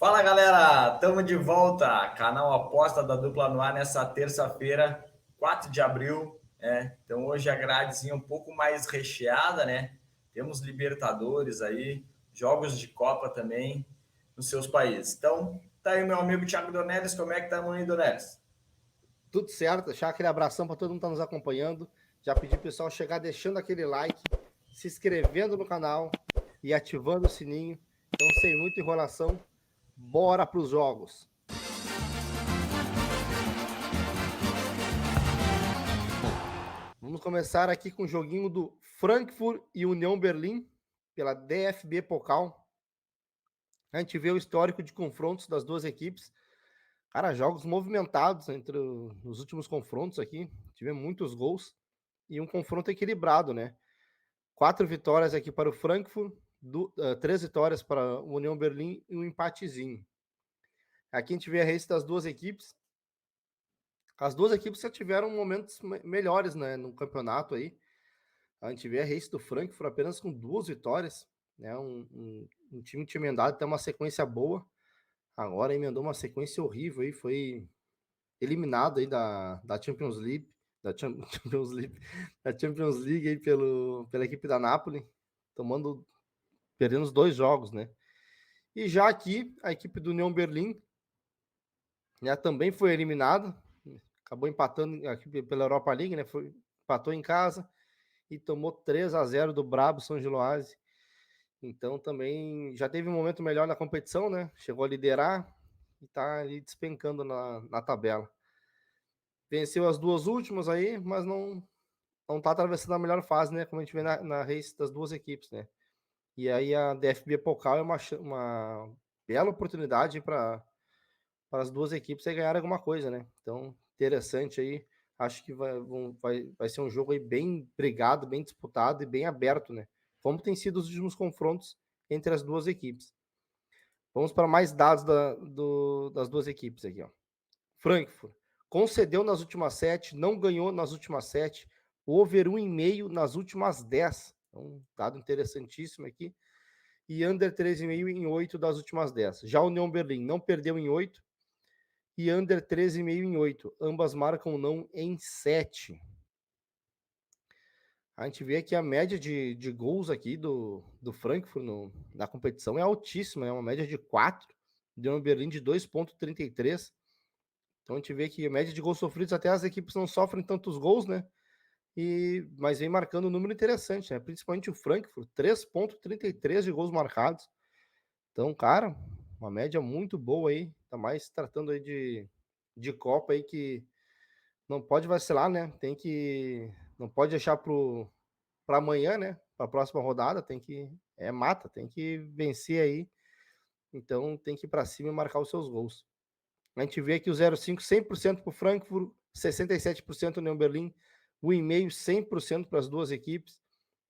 Fala galera, estamos de volta. Canal Aposta da Dupla no ar nessa terça-feira, 4 de abril. Então hoje a gradezinha um pouco mais recheada, né? Temos Libertadores aí, jogos de Copa também nos seus países. Então, tá aí meu amigo Thiago Donelis, como é que tá, mano, Donelis? Tudo certo, deixar aquele abração para todo mundo que está nos acompanhando. Já pedi pro pessoal chegar deixando aquele like, se inscrevendo no canal e ativando o sininho. Então, sem muita enrolação, bora para os jogos. Vamos começar aqui com o joguinho do Frankfurt e União Berlim, pela DFB Pokal. A gente vê o histórico de confrontos das duas equipes. Cara, jogos movimentados os últimos confrontos aqui. Tivemos muitos gols e um confronto equilibrado, né? 4 vitórias aqui para o Frankfurt, 3 vitórias para o União Berlim e um empatezinho. Aqui a gente vê a race das duas equipes. As duas equipes já tiveram momentos melhores, né, no campeonato aí. A gente vê a race do Frankfurt apenas com 2 vitórias, né? Um time tinha emendado até uma sequência boa. Agora emendou uma sequência horrível aí, foi eliminado aí da Champions League, Champions League, da Champions League aí pela equipe da Napoli, perdendo os 2 jogos, né? E já aqui, a equipe do União Berlim, né, também foi eliminada, acabou empatando aqui pela Europa League, né? Empatou em casa e tomou 3-0 do Brabo São Giloase. Então também já teve um momento melhor na competição, né? Chegou a liderar e tá ali despencando na tabela. Venceu as duas últimas aí, mas não tá atravessando a melhor fase, né? Como a gente vê na race das duas equipes, né? E aí a DFB Pokal é uma bela oportunidade para as duas equipes aí ganharem alguma coisa, né? Então, interessante aí. Acho que vai ser um jogo aí bem brigado, bem disputado e bem aberto, né? Como tem sido os últimos confrontos entre as duas equipes. Vamos para mais dados das duas equipes aqui, ó. Frankfurt concedeu nas últimas 7, não ganhou nas últimas 7, over 1,5 nas últimas 10. Um dado interessantíssimo aqui. E under 3,5 em 8 das últimas 10. Já o União Berlim não perdeu em 8 e under 13,5 em 8. Ambas marcam não em 7. A gente vê que a média de gols aqui do Frankfurt na competição é altíssima, é uma média de 4, deu um Berlim de 2,33. Então a gente vê que a média de gols sofridos, até as equipes não sofrem tantos gols, né? Mas vem marcando um número interessante, né? Principalmente o Frankfurt, 3,33 de gols marcados. Então, cara, uma média muito boa aí, tá mais tratando aí de Copa aí que não pode vacilar, né? Não pode deixar para amanhã, né? Para a próxima rodada, tem que vencer aí. Então tem que ir para cima e marcar os seus gols. A gente vê aqui o 0,5, 100% para o Frankfurt, 67% no Berlim, o 1,5, 100% para as duas equipes.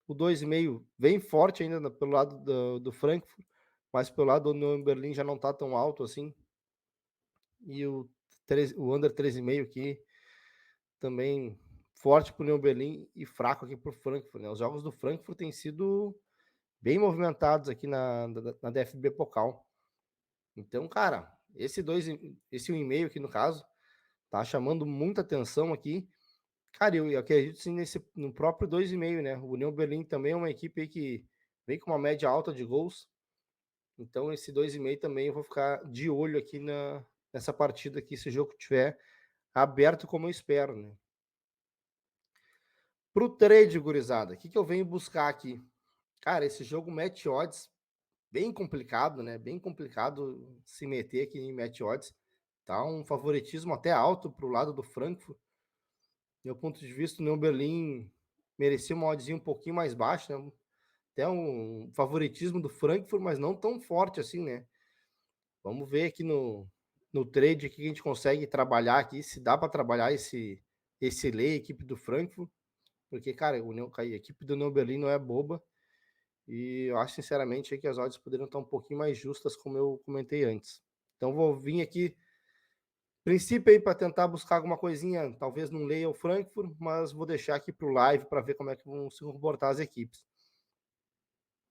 O 2,5 vem forte ainda pelo lado do Frankfurt, mas pelo lado do União Berlim já não está tão alto assim. E o under 3,5 aqui também forte para o União Berlim e fraco aqui para o Frankfurt, né? Os jogos do Frankfurt têm sido bem movimentados aqui na DFB Pokal. Então, cara, esse 1,5 aqui no caso, tá chamando muita atenção aqui. Cara, eu acredito sim no próprio 2,5, né? O União Berlim também é uma equipe aí que vem com uma média alta de gols. Então, esse 2,5 também eu vou ficar de olho aqui nessa partida aqui, se o jogo tiver aberto como eu espero, né? Pro trade, gurizada, o que eu venho buscar aqui? Cara, esse jogo match odds, bem complicado, né? Bem complicado se meter aqui em match odds. Tá um favoritismo até alto pro lado do Frankfurt. Meu ponto de vista, o União Berlim merecia uma oddzinha um pouquinho mais baixa, né? Até um favoritismo do Frankfurt, mas não tão forte assim, né? Vamos ver aqui no trade que a gente consegue trabalhar aqui, se dá para trabalhar esse lay, a equipe do Frankfurt, porque, cara, a equipe do União Berlim não é boba, e eu acho, sinceramente, que as odds poderiam estar um pouquinho mais justas, como eu comentei antes. Então, vou vir aqui, princípio aí, para tentar buscar alguma coisinha, talvez não leia o Frankfurt, mas vou deixar aqui para o live para ver como é que vão se comportar as equipes.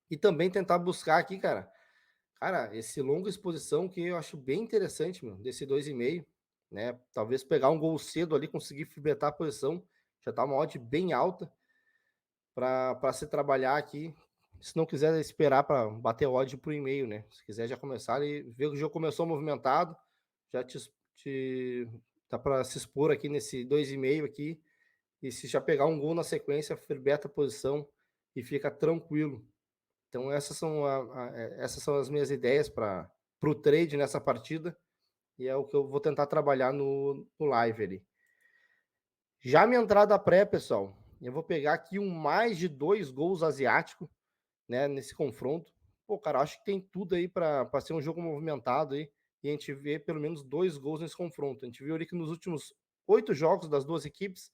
E também tentar buscar aqui, cara, Cara, esse longa exposição que eu acho bem interessante, meu, desse 2,5, né? Talvez pegar um gol cedo ali, conseguir fibetar a posição, já tá uma odd bem alta para se trabalhar aqui. Se não quiser esperar para bater odd pro e-mail, né? Se quiser já começar e ver que o jogo começou movimentado, já te dá para se expor aqui nesse 2,5 aqui. E se já pegar um gol na sequência, fibeta a posição e fica tranquilo. Então essas são as minhas ideias para o trade nessa partida e é o que eu vou tentar trabalhar no live ali. Já minha entrada pré, pessoal, eu vou pegar aqui um mais de 2 gols asiático, né, nesse confronto. Pô, cara, acho que tem tudo aí para ser um jogo movimentado aí e a gente vê pelo menos 2 gols nesse confronto. A gente viu ali que nos últimos 8 jogos das duas equipes,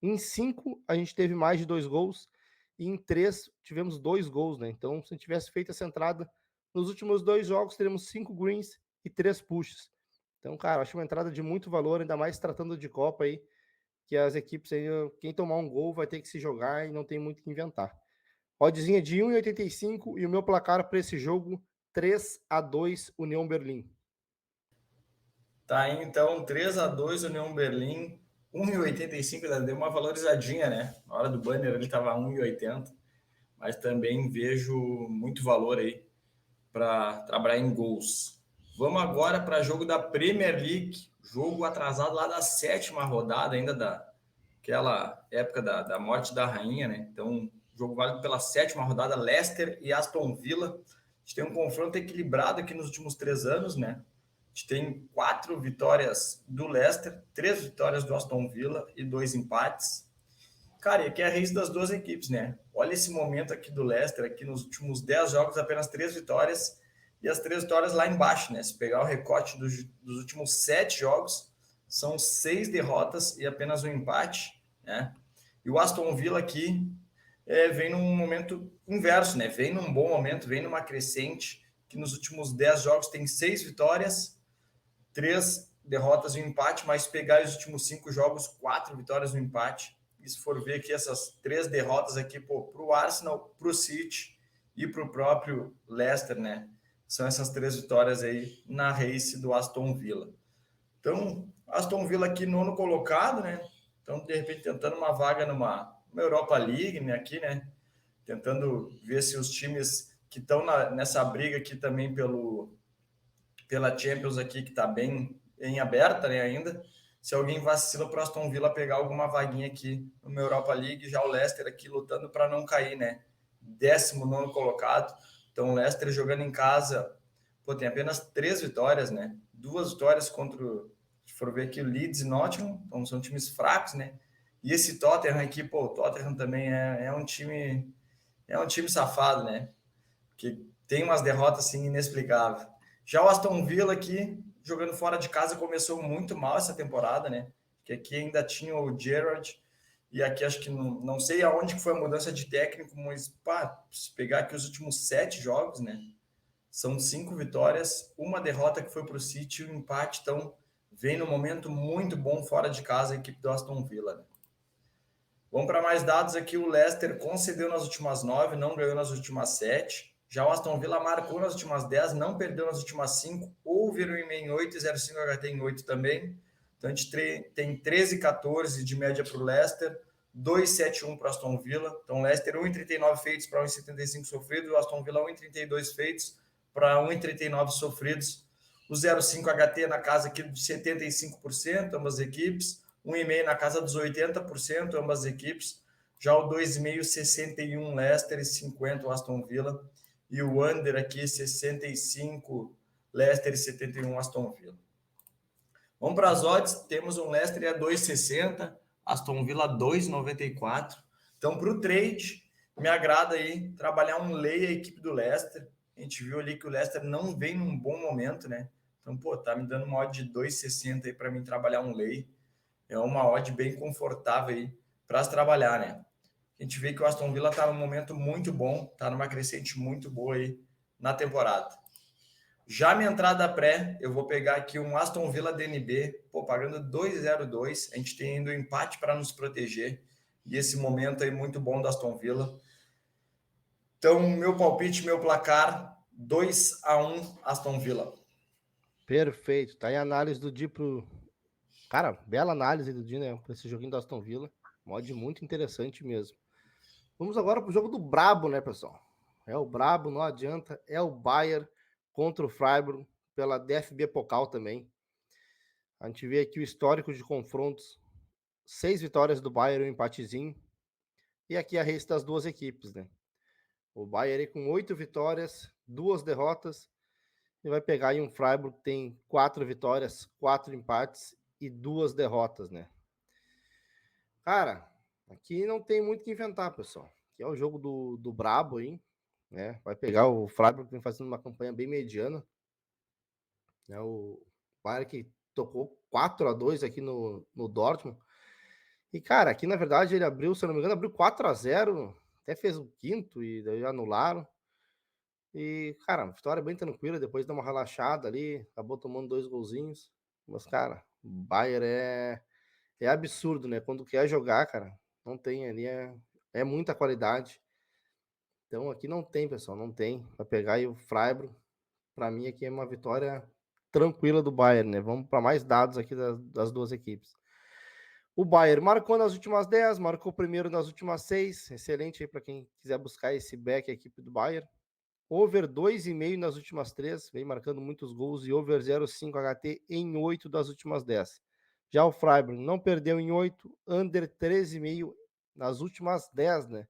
em 5 a gente teve mais de 2 gols e em 3 tivemos 2 gols, né? Então, se a gente tivesse feito essa entrada nos últimos 2 jogos, teríamos 5 greens e 3 pushes. Então, cara, acho uma entrada de muito valor, ainda mais tratando de Copa aí, que as equipes aí, quem tomar um gol vai ter que se jogar e não tem muito o que inventar. Oddzinha de 1,85 e o meu placar para esse jogo 3-2 União Berlim. Tá aí, então, 3-2 União Berlim, 1,85, ainda deu uma valorizadinha, né? Na hora do banner ele estava 1,80, mas também vejo muito valor aí para trabalhar em gols. Vamos agora para jogo da Premier League, jogo atrasado lá da 7ª rodada, ainda daquela época da morte da rainha, né? Então, jogo válido pela 7ª rodada, Leicester e Aston Villa. A gente tem um confronto equilibrado aqui nos últimos 3 anos, né? A gente tem 4 vitórias do Leicester, 3 vitórias do Aston Villa e 2 empates. Cara, e aqui é a race das duas equipes, né? Olha esse momento aqui do Leicester, aqui nos últimos 10 jogos, apenas 3 vitórias, e as 3 vitórias lá embaixo, né? Se pegar o recorte dos últimos 7 jogos, são 6 derrotas e apenas um empate, né? E o Aston Villa aqui vem num momento inverso, né? Vem num bom momento, vem numa crescente, que nos últimos 10 jogos tem 6 vitórias, 3 derrotas e um empate, mas pegar os últimos 5 jogos, 4 vitórias e um empate. E se for ver aqui essas 3 derrotas aqui para o Arsenal, para o City e para o próprio Leicester, né? São essas 3 vitórias aí na race do Aston Villa. Então, Aston Villa aqui nono colocado, né? Então, de repente, tentando uma vaga numa Europa League, né? Aqui, né? Tentando ver se os times que estão nessa briga aqui também pela Champions aqui, que está bem em aberta, né, ainda. Se alguém vacila para o Aston Villa pegar alguma vaguinha aqui no Europa League, já o Leicester aqui lutando para não cair, né? 19º colocado. Então o Leicester jogando em casa, pô, tem apenas 3 vitórias, né? 2 vitórias contra, se for ver aqui, o Leeds e Nottingham, então são times fracos, né? E esse Tottenham aqui, pô, o Tottenham também é um time safado, né? Que tem umas derrotas assim inexplicáveis. Já o Aston Villa aqui, jogando fora de casa, começou muito mal essa temporada, né? Que aqui ainda tinha o Gerrard, e aqui acho que não sei aonde que foi a mudança de técnico, mas pá, se pegar aqui os últimos 7 jogos, né? São 5 vitórias, uma derrota que foi para o City e um empate, então vem no momento muito bom fora de casa a equipe do Aston Villa, né? Vamos para mais dados aqui. O Leicester concedeu nas últimas 9, não ganhou nas últimas 7. Já o Aston Villa marcou nas últimas 10, não perdeu nas últimas 5. Over o e-mail em 8 e 0,5 HT em 8 também. Então a gente tem 13,14 de média para o Leicester, 2,71 para o Aston Villa. Então o Leicester 1,39 feitos para 1,75 sofridos, o Aston Villa 1,32 feitos para 1,39 sofridos. O 0,5 HT na casa aqui de 75%, ambas equipes. 1,5 na casa dos 80%, ambas equipes. Já o 2,5, 61 Leicester e 50 o Aston Villa. E o under aqui, 65 Leicester e 71 Aston Villa. Vamos para as odds. Temos um Leicester a 2,60, Aston Villa 2,94. Então, para o trade, me agrada aí trabalhar um lay a equipe do Leicester. A gente viu ali que o Leicester não vem num bom momento, né? Então, pô, tá me dando uma odd de 2,60 aí para mim trabalhar um lay. É uma odd bem confortável aí para se trabalhar, né? A gente vê que o Aston Villa está num momento muito bom, está numa crescente muito boa aí na temporada. Já minha entrada pré, eu vou pegar aqui um Aston Villa DNB, pô, pagando 2,02. A gente tem ainda o empate para nos proteger. E esse momento aí muito bom do Aston Villa. Então, meu palpite, meu placar, 2-1 Aston Villa. Perfeito. Tá aí a análise do Di pro... Cara, bela análise do Di, né? Pra esse joguinho do Aston Villa. Mod muito interessante mesmo. Vamos agora pro jogo do Brabo, né, pessoal? É o Brabo, não adianta. É o Bayern contra o Freiburg pela DFB Pokal também. A gente vê aqui o histórico de confrontos. 6 vitórias do Bayern, um empatezinho. E aqui a race das duas equipes, né? O Bayern aí com 8 vitórias, 2 derrotas. E vai pegar aí um Freiburg que tem 4 vitórias, 4 empates e 2 derrotas, né? Cara, aqui não tem muito o que inventar, pessoal. Aqui é o jogo do Brabo aí, né? Vai pegar o Freiburg que vem fazendo uma campanha bem mediana. Né? O Bayern que tocou 4-2 aqui no Dortmund. E, cara, aqui na verdade ele abriu, se eu não me engano, abriu 4-0, até fez o quinto e daí anularam. E, cara, vitória bem tranquila, depois dá uma relaxada ali, acabou tomando 2 golzinhos. Mas, cara, o Bayern é absurdo, né? Quando quer jogar, cara, não tem ali, é muita qualidade. Então aqui não tem, pessoal, não tem. Vai pegar aí o Freiburg, para mim aqui é uma vitória tranquila do Bayern, né? Vamos para mais dados aqui das duas equipes. O Bayern marcou nas últimas 10, marcou primeiro nas últimas 6. Excelente aí para quem quiser buscar esse back, a equipe do Bayern. Over 2,5 nas últimas 3, vem marcando muitos gols e over 0,5 HT em 8 das últimas 10. Já o Freiburg não perdeu em 8, under 13,5 nas últimas 10, né?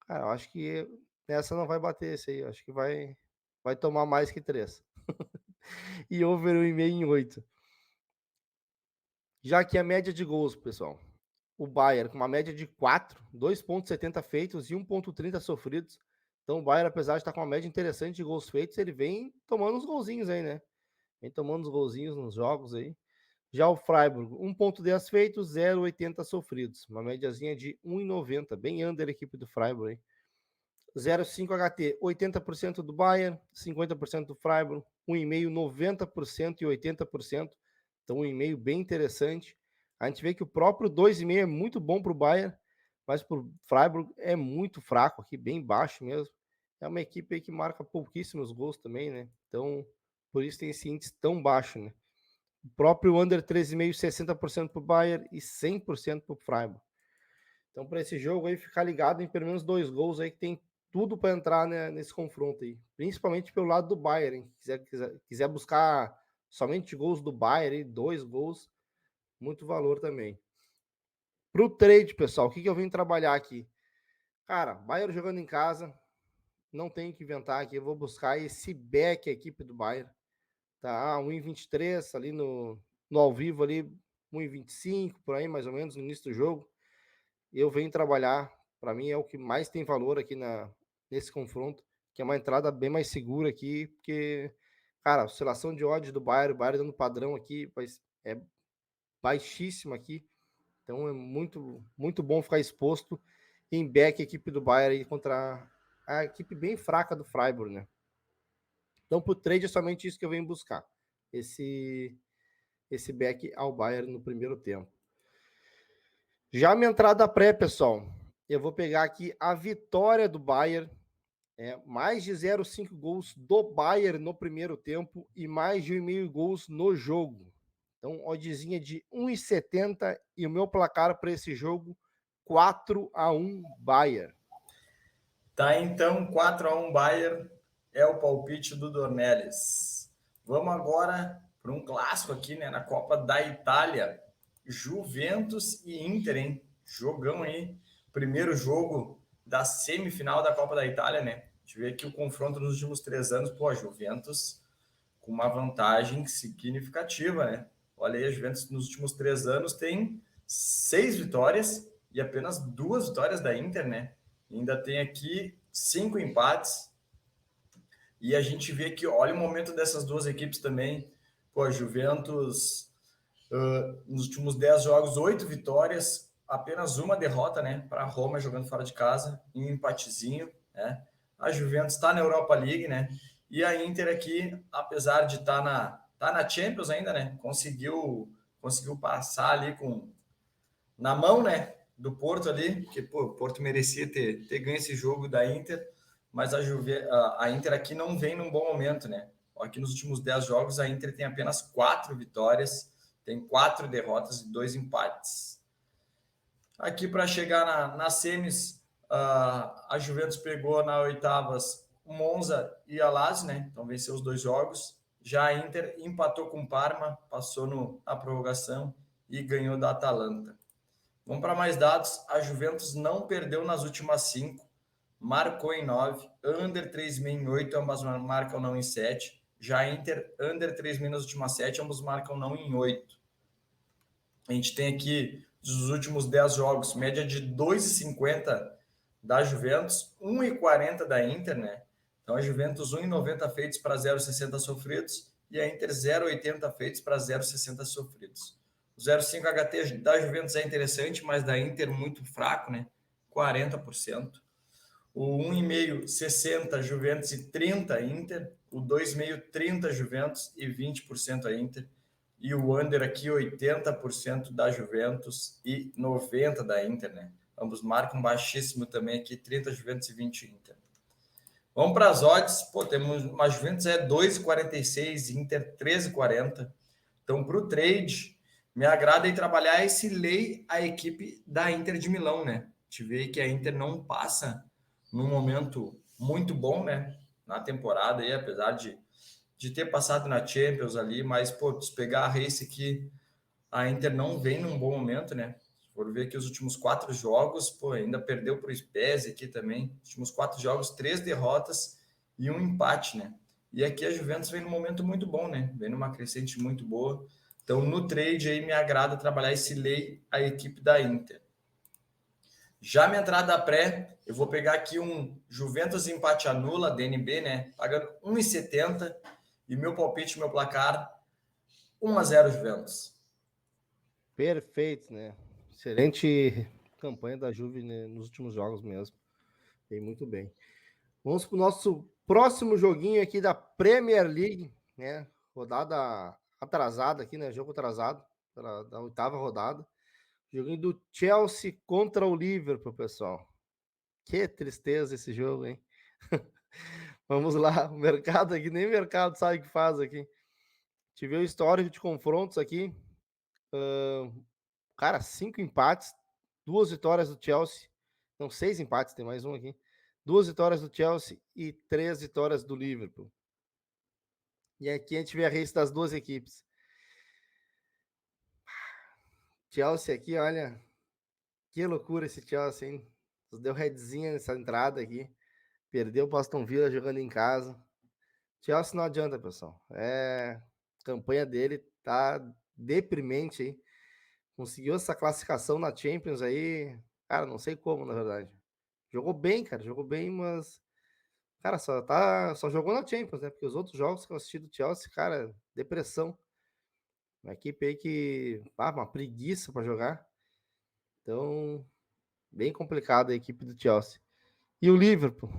Cara, eu acho que essa não vai bater esse aí, eu acho que vai tomar mais que 3. E over 1,5 em 8. Já que a média de gols, pessoal, o Bayern com uma média de 4, 2,70 feitos e 1,30 sofridos. Então o Bayern, apesar de estar com uma média interessante de gols feitos, ele vem tomando uns golzinhos aí, né? Vem tomando uns golzinhos nos jogos aí. Já o Freiburg, 1,10 feitos, 0,80 sofridos. Uma médiazinha de 1,90, bem under a equipe do Freiburg aí. 0,5 HT, 80% do Bayern, 50% do Freiburg, 1,5, 90% e 80%. Então, 1,5 bem interessante. A gente vê que o próprio 2,5 é muito bom para o Bayern, mas para o Freiburg é muito fraco aqui, bem baixo mesmo. É uma equipe aí que marca pouquíssimos gols também, né? Então, por isso tem esse índice tão baixo, né? O próprio under 13,5, 60% para o Bayern e 100% para o Freiburg. Então, para esse jogo aí, ficar ligado em pelo menos 2 gols aí que tem tudo para entrar, né, nesse confronto aí. Principalmente pelo lado do Bayern, hein? Quiser buscar somente gols do Bayern, 2 gols, muito valor também. Para o trade, pessoal, o que eu vim trabalhar aqui? Cara, Bayern jogando em casa, não tem que inventar aqui, eu vou buscar esse back, a equipe do Bayern. Tá, 1,23 ali no ao vivo ali, 1,25 por aí mais ou menos no início do jogo. Eu venho trabalhar, para mim é o que mais tem valor aqui nesse confronto, que é uma entrada bem mais segura aqui, porque, cara, a oscilação de odds do Bayern, o Bayern dando padrão aqui, é baixíssima aqui, então é muito, muito bom ficar exposto em back a equipe do Bayern aí contra a equipe bem fraca do Freiburg, né? Então, para o trade é somente isso que eu venho buscar, esse back ao Bayern no primeiro tempo. Já a minha entrada pré, pessoal, eu vou pegar aqui a vitória do Bayern, mais de 0,5 gols do Bayern no primeiro tempo e mais de 1,5 gols no jogo. Então, oddzinha de 1,70 e o meu placar para esse jogo, 4-1 Bayern. Tá, então, 4-1 Bayern é o palpite do Dornelles. Vamos agora para um clássico aqui, né, na Copa da Itália. Juventus e Inter, hein? Jogão aí. Primeiro jogo da semifinal da Copa da Itália, né? A gente vê aqui o confronto nos últimos 3 anos. Pô, a Juventus com uma vantagem significativa, né? Olha aí, a Juventus nos últimos 3 anos tem 6 vitórias e apenas 2 vitórias da Inter, né? E ainda tem aqui 5 empates. E a gente vê que, olha o momento dessas duas equipes também. Pô, a Juventus, nos últimos 10 jogos, 8 vitórias, apenas uma derrota, né? Para a Roma jogando fora de casa, e um empatezinho, né? A Juventus está na Europa League, né? E a Inter aqui, apesar de estar na Champions ainda, né? Conseguiu passar ali na mão, né? Do Porto ali, porque pô, o Porto merecia ter ganho esse jogo da Inter, mas a Inter aqui não vem num bom momento, né? Aqui nos últimos 10 jogos, a Inter tem apenas 4 vitórias, tem 4 derrotas e 2 empates. Aqui para chegar na semis, a Juventus pegou na oitavas o Monza e a Lazio, né? Então venceu os 2 jogos. Já a Inter empatou com o Parma, passou na prorrogação e ganhou da Atalanta. Vamos para mais dados. A Juventus não perdeu nas últimas 5, marcou em 9, under 3,5 em 8, ambas marcam não em 7. Já a Inter, under 3,5 nas últimas 7, ambos marcam não em 8. A gente tem aqui, dos últimos 10 jogos, média de 2,50 da Juventus, 1,40 da Inter, né? Então a Juventus 1,90 feitos para 0,60 sofridos e a Inter 0,80 feitos para 0,60 sofridos. O 0,5 HT da Juventus é interessante, mas da Inter muito fraco, né? 40%. O 1,5, 60 Juventus e 30 Inter. O 2,5, 30 Juventus e 20% a Inter. E o under aqui, 80% da Juventus e 90% da Inter, né? Ambos marcam baixíssimo também aqui, 30 Juventus e 20 Inter. Vamos para as odds. Pô, temos uma Juventus 2,46, Inter 13,40. Então, para o trade, me agrada em trabalhar esse lei a equipe da Inter de Milão, né? A gente vê que a Inter não passa num momento muito bom, né? Na temporada aí, apesar de ter passado na Champions ali, mas, pô, se pegar a race aqui, a Inter não vem num bom momento, né? Se for ver que os últimos 4 jogos, pô, ainda perdeu para o Spezia aqui também. Os últimos 4 jogos, 3 derrotas e um empate, né? E aqui a Juventus vem num momento muito bom, né? Vem numa crescente muito boa. Então, no trade aí, me agrada trabalhar esse lei a equipe da Inter. Já minha entrada pré, eu vou pegar aqui um Juventus empate anula, DNB, né? Pagando 1,70 e meu palpite, meu placar, 1-0 Juventus. Perfeito, né? Excelente campanha da Juve, né, nos últimos jogos mesmo. Bem, muito bem. Vamos para o nosso próximo joguinho aqui da Premier League, né? Rodada atrasada aqui, né? Jogo atrasado da oitava rodada. Joguinho do Chelsea contra o Liverpool, pessoal. Que tristeza esse jogo, hein? Vamos lá, o mercado aqui, nem o mercado sabe o que faz aqui. Tive o histórico de confrontos aqui. Cara, 5 empates, 2 vitórias do Chelsea. Não, 6 empates, tem mais um aqui. 2 vitórias do Chelsea e 3 vitórias do Liverpool. E aqui a gente vê a race das duas equipes. Chelsea aqui, olha, que loucura esse Chelsea, hein? Deu redzinha nessa entrada aqui. Perdeu o Aston Villa jogando em casa. Chelsea não adianta, pessoal. A campanha dele tá deprimente aí. Conseguiu essa classificação na Champions aí. Cara, não sei como, na verdade. Jogou bem, cara. Jogou bem, mas... Cara, só jogou na Champions, né? Porque os outros jogos que eu assisti do Chelsea, cara, depressão. Uma equipe aí que... uma preguiça para jogar. Então, bem complicado a equipe do Chelsea. E o Liverpool?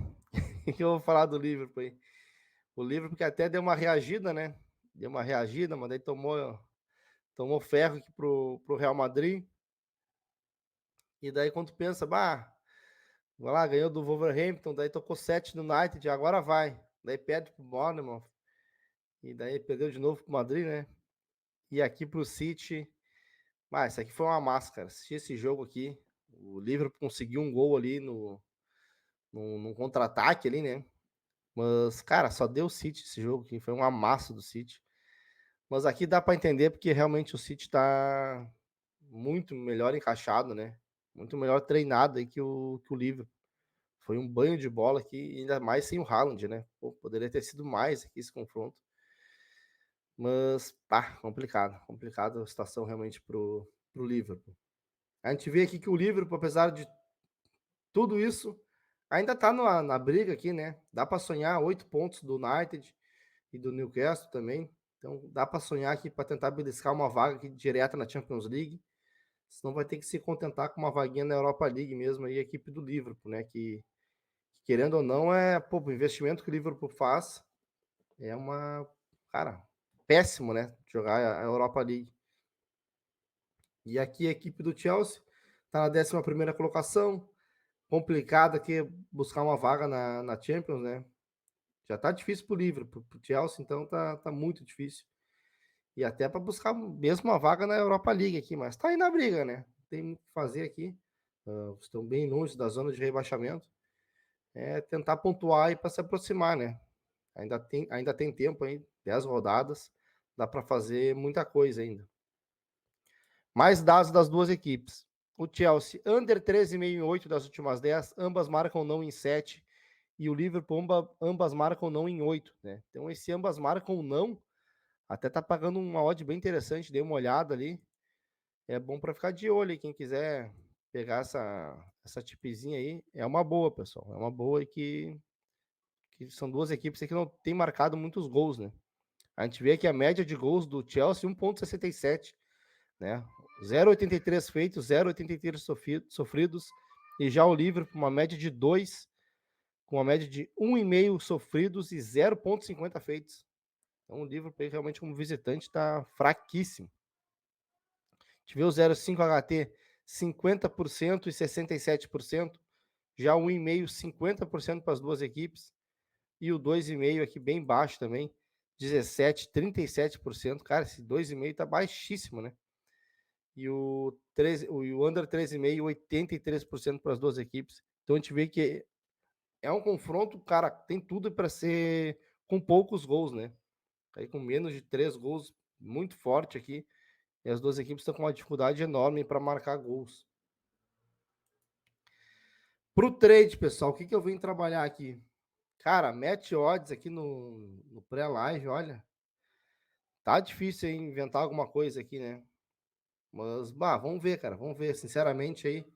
O que eu vou falar do Liverpool aí? O Liverpool que até deu uma reagida, né? Deu uma reagida, mas daí tomou ferro aqui pro Real Madrid. E daí quando tu pensa, vai lá, ganhou do Wolverhampton, daí tocou 7 no United, agora vai. Daí perde pro Bournemouth. E daí perdeu de novo pro Madrid, né? E aqui pro City. Mas isso aqui foi uma máscara. Assisti esse jogo aqui. O Liverpool conseguiu um gol ali num contra-ataque ali, né? Mas, cara, só deu o City esse jogo aqui. Foi um amasso do City. Mas aqui dá para entender porque realmente o City tá muito melhor encaixado, né? Muito melhor treinado aí que o Liverpool. Foi um banho de bola aqui, ainda mais sem o Haaland, né? Pô, poderia ter sido mais aqui esse confronto. Mas, complicado a situação realmente pro Liverpool. A gente vê aqui que o Liverpool, apesar de tudo isso, ainda tá na briga aqui, né? Dá para sonhar 8 pontos do United e do Newcastle também. Então, dá para sonhar aqui para tentar beliscar uma vaga aqui direta na Champions League. Senão vai ter que se contentar com uma vaguinha na Europa League mesmo aí, a equipe do Liverpool, né? Que querendo ou não, o investimento que o Liverpool faz é cara, péssimo, né? Jogar a Europa League. E aqui a equipe do Chelsea está na 11ª colocação, complicado aqui buscar uma vaga na Champions, né? Já tá difícil pro Liverpool, pro Chelsea, então tá muito difícil. E até para buscar mesmo uma vaga na Europa League aqui, mas tá aí na briga, né? Tem muito o que fazer aqui. Estão bem longe da zona de rebaixamento. É tentar pontuar aí para se aproximar, né? Ainda tem tempo aí, 10 rodadas, dá para fazer muita coisa ainda. Mais dados das duas equipes. O Chelsea, under 13,5 em 8 das últimas 10, ambas marcam não em 7, e o Liverpool, ambas marcam não em 8, né? Então, esse ambas marcam não, até tá pagando uma odd bem interessante, dei uma olhada ali. É bom para ficar de olho aí, quem quiser pegar essa tipezinha aí, é uma boa, pessoal. É uma boa e que são duas equipes que não tem marcado muitos gols, né? A gente vê aqui a média de gols do Chelsea, 1,67, né? 0,83 feitos, 0,83 sofridos, e já o Liverpool, uma média de 2, com uma média de 1,5 sofridos e 0,50 feitos. Então o Liverpool realmente como visitante está fraquíssimo. A gente vê o 0,5 HT 50% e 67%, já o 1,5 50% para as duas equipes, e o 2,5 aqui bem baixo também, 17, 37%. Cara, esse 2,5 tá baixíssimo, né? E o under 13,5, 83% para as duas equipes. Então a gente vê que é um confronto, cara, tem tudo para ser com poucos gols, né? Aí com menos de 3 gols, muito forte aqui. E as duas equipes estão com uma dificuldade enorme para marcar gols. Pro trade, pessoal, o que eu vim trabalhar aqui? Cara, match odds aqui no pré-live, olha. Tá difícil hein, inventar alguma coisa aqui, né? Mas, vamos ver, cara. Vamos ver. Sinceramente, aí,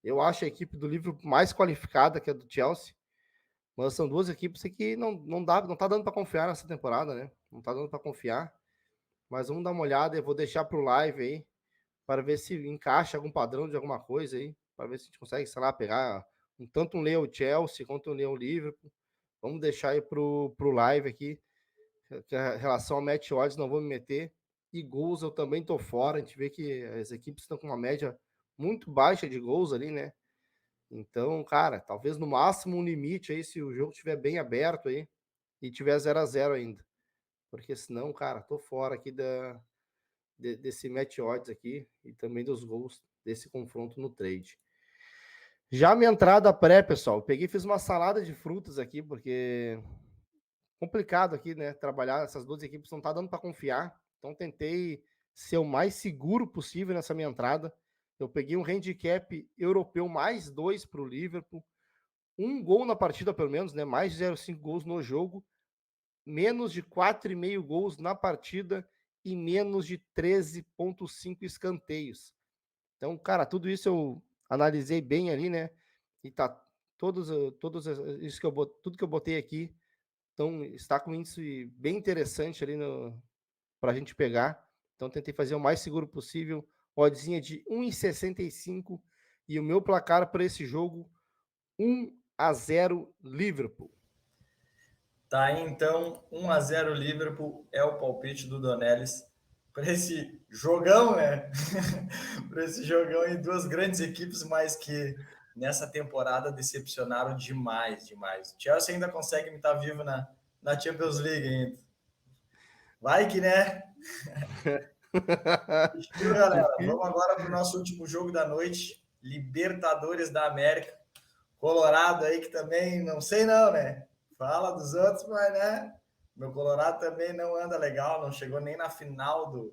eu acho a equipe do Liverpool mais qualificada que a do Chelsea. Mas são duas equipes que não tá dando para confiar nessa temporada, né? Não tá dando para confiar. Mas vamos dar uma olhada. Eu vou deixar pro live aí para ver se encaixa algum padrão de alguma coisa aí. Para ver se a gente consegue, sei lá, pegar tanto um Leo Chelsea quanto um Leo Liverpool. Vamos deixar aí pro live aqui. Que a relação a match odds não vou me meter. E gols eu também tô fora. A gente vê que as equipes estão com uma média muito baixa de gols ali, né? Então, cara, talvez no máximo um limite aí, se o jogo estiver bem aberto aí e tiver 0-0 ainda. Porque senão, cara, tô fora aqui desse match odds aqui e também dos gols desse confronto no trade. Já minha entrada pré, pessoal, eu peguei e fiz uma salada de frutas aqui, porque complicado aqui, né? Trabalhar essas duas equipes não tá dando para confiar. Então tentei ser o mais seguro possível nessa minha entrada. Eu peguei um handicap europeu mais 2 para o Liverpool, um gol na partida pelo menos, né? Mais de 0,5 gols no jogo, menos de 4,5 gols na partida e menos de 13,5 escanteios. Então, cara, tudo isso eu analisei bem ali, né? E tá todos isso que tudo que eu botei aqui, então está com um índice bem interessante ali para a gente pegar. Então tentei fazer o mais seguro possível, oddzinha de 1,65 e o meu placar para esse jogo 1-0 Liverpool. Tá aí então, 1-0 Liverpool é o palpite do Donelis para esse jogão, né? Para esse jogão em duas grandes equipes, mas que nessa temporada decepcionaram demais, demais. O Chelsea ainda consegue estar vivo na Champions League ainda. Vai que, né? Então, galera, vamos agora para o nosso último jogo da noite, Libertadores da América. Colorado aí que também, não sei não, né? Fala dos outros, mas, né? Meu Colorado também não anda legal, não chegou nem na final do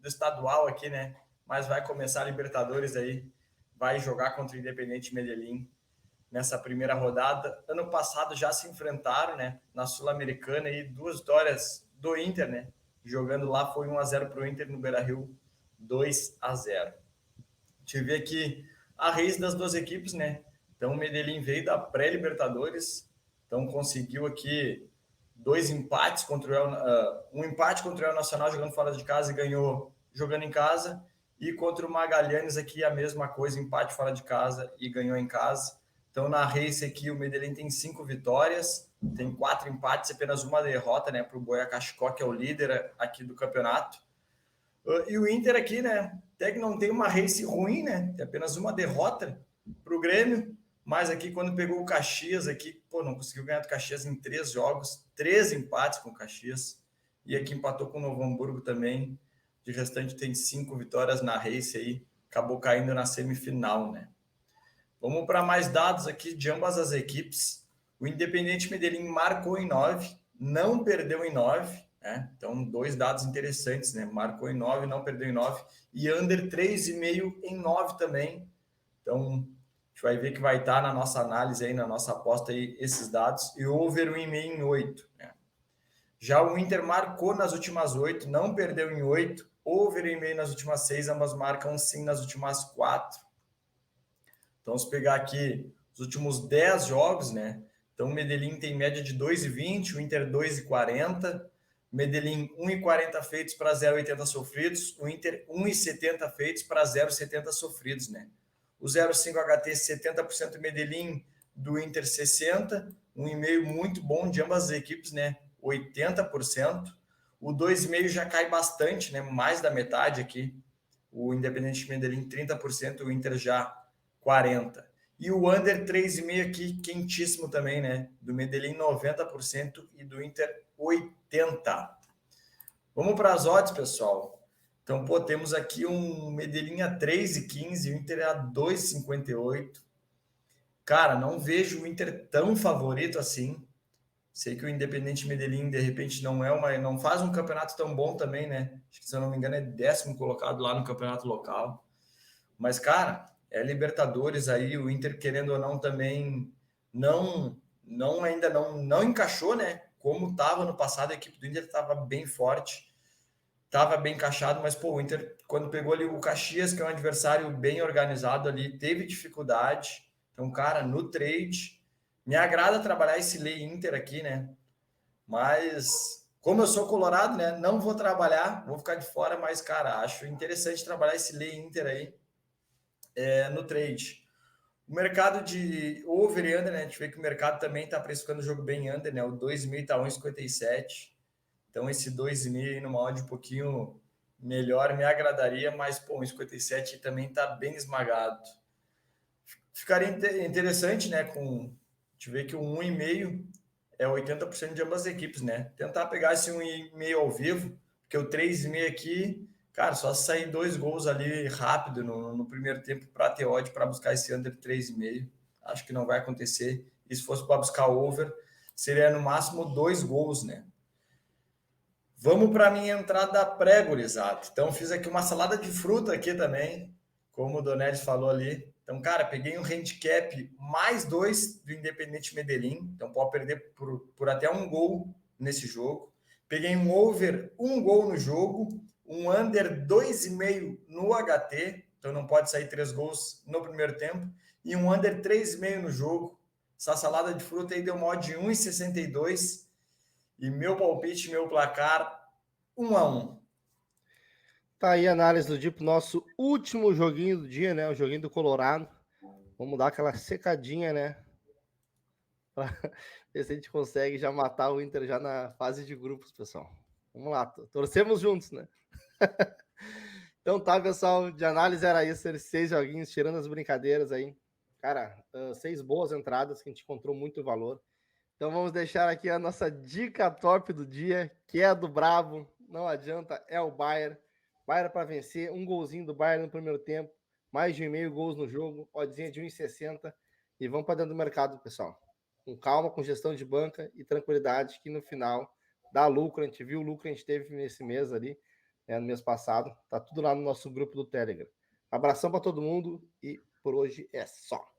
estadual aqui, né? Mas vai começar a Libertadores aí, vai jogar contra o Independente Medellín nessa primeira rodada. Ano passado já se enfrentaram, né? Na Sul-Americana e duas vitórias do Inter, né? Jogando lá foi 1-0 para o Inter no Beira-Rio, 2-0. Deixa eu ver aqui a raiz das duas equipes, né? Então o Medellín veio da pré-Libertadores, então conseguiu aqui dois empates contra um empate contra o Real Nacional jogando fora de casa e ganhou jogando em casa, e contra o Magallanes aqui a mesma coisa, empate fora de casa e ganhou em casa. Então na race aqui o Medellín tem 5 vitórias, tem 4 empates e apenas uma derrota, né, para o Boyacá Chicó, que é o líder aqui do campeonato. E o Inter aqui, né? Até que não tem uma race ruim, né? Tem apenas uma derrota para o Grêmio. Mas aqui, quando pegou o Caxias, aqui, pô, não conseguiu ganhar do Caxias em 3 jogos, 3 empates com o Caxias. E aqui empatou com o Novo Hamburgo também. De restante, tem 5 vitórias na race aí. Acabou caindo na semifinal, né? Vamos para mais dados aqui de ambas as equipes. O Independiente Medellín marcou em 9, não perdeu em 9. Né? Então, 2 dados interessantes, né? Marcou em 9, não perdeu em 9. E under 3,5 em 9 também. Então, a gente vai ver que vai estar na nossa análise aí, na nossa aposta aí, esses dados. E over 1,5 em 8. Né? Já o Inter marcou nas últimas 8, não perdeu em 8. Over 1,5 nas últimas 6, ambas marcam sim nas últimas 4. Então, se pegar aqui os últimos 10 jogos, né? Então, o Medellín tem média de 2,20, o Inter 2,40. Medellín 1,40 feitos para 0,80 sofridos. O Inter 1,70 feitos para 0,70 sofridos, né? O 0,5 HT 70% Medellín, do Inter 60%. 1,5 muito bom de ambas as equipes, né? 80%. O 2,5 já cai bastante, né? Mais da metade aqui. O Independente Medellín 30%, o Inter já 40%. E o under 3,5 aqui, quentíssimo também, né? Do Medellín 90% e do Inter 80%. Vamos para as odds, pessoal. Então, pô, temos aqui um Medellín a 3,15 e o Inter a 2,58. Cara, não vejo o Inter tão favorito assim. Sei que o Independente Medellín, de repente, não faz um campeonato tão bom também, né? Acho que, se eu não me engano, é 10º colocado lá no campeonato local. Mas, cara, é Libertadores aí, o Inter, querendo ou não, também ainda não encaixou, né? Como estava no passado, a equipe do Inter estava bem forte, estava bem encaixado, mas, pô, o Inter, quando pegou ali o Caxias, que é um adversário bem organizado ali, teve dificuldade. Então, cara, no trade, me agrada trabalhar esse lei Inter aqui, né? Mas, como eu sou colorado, né? Não vou trabalhar, vou ficar de fora, mas, cara, acho interessante trabalhar esse lei Inter aí no trade. O mercado de over e under, né? A gente vê que o mercado também está precificando o jogo bem under, né? O 2,5 está 1,57. Então, esse 2,5 numa odd um pouquinho melhor me agradaria, mas, pô, 1,57 também está bem esmagado. Ficaria interessante, né? A gente vê que o 1,5 é 80% de ambas as equipes, né? Tentar pegar esse 1,5 ao vivo, porque o 3,5 aqui, cara, só sair 2 gols ali rápido no primeiro tempo para ter odd para buscar esse under 3,5. Acho que não vai acontecer. E se fosse para buscar over, seria no máximo 2 gols, né? Vamos para a minha entrada pré-gurizada. Então, fiz aqui uma salada de fruta aqui também, como o Donelli falou ali. Então, cara, peguei um handicap mais 2 do Independente Medellín. Então, pode perder por até 1 gol nesse jogo. Peguei um over 1 gol no jogo, um under 2,5 no HT. Então, não pode sair 3 gols no primeiro tempo. E um under 3,5 no jogo. Essa salada de fruta aí deu uma odd de 1,62. E meu palpite, meu placar, 1-1. Tá aí a análise do dia pro nosso último joguinho do dia, né? O joguinho do Colorado. Vamos dar aquela secadinha, né? Pra ver se a gente consegue já matar o Inter já na fase de grupos, pessoal. Vamos lá, torcemos juntos, né? Então tá, pessoal, de análise era isso, esses 6 joguinhos, tirando as brincadeiras aí. Cara, 6 boas entradas que a gente encontrou muito valor. Então vamos deixar aqui a nossa dica top do dia, que é a do Bravo. Não adianta, é o Bayern. Bayern para vencer, um golzinho do Bayern no primeiro tempo, mais de 1,5 gols no jogo, oddzinha de 1,60. E vamos para dentro do mercado, pessoal. Com calma, com gestão de banca e tranquilidade, que no final dá lucro. A gente viu o lucro que a gente teve nesse mês ali, no mês passado. Tá tudo lá no nosso grupo do Telegram. Abração para todo mundo e por hoje é só.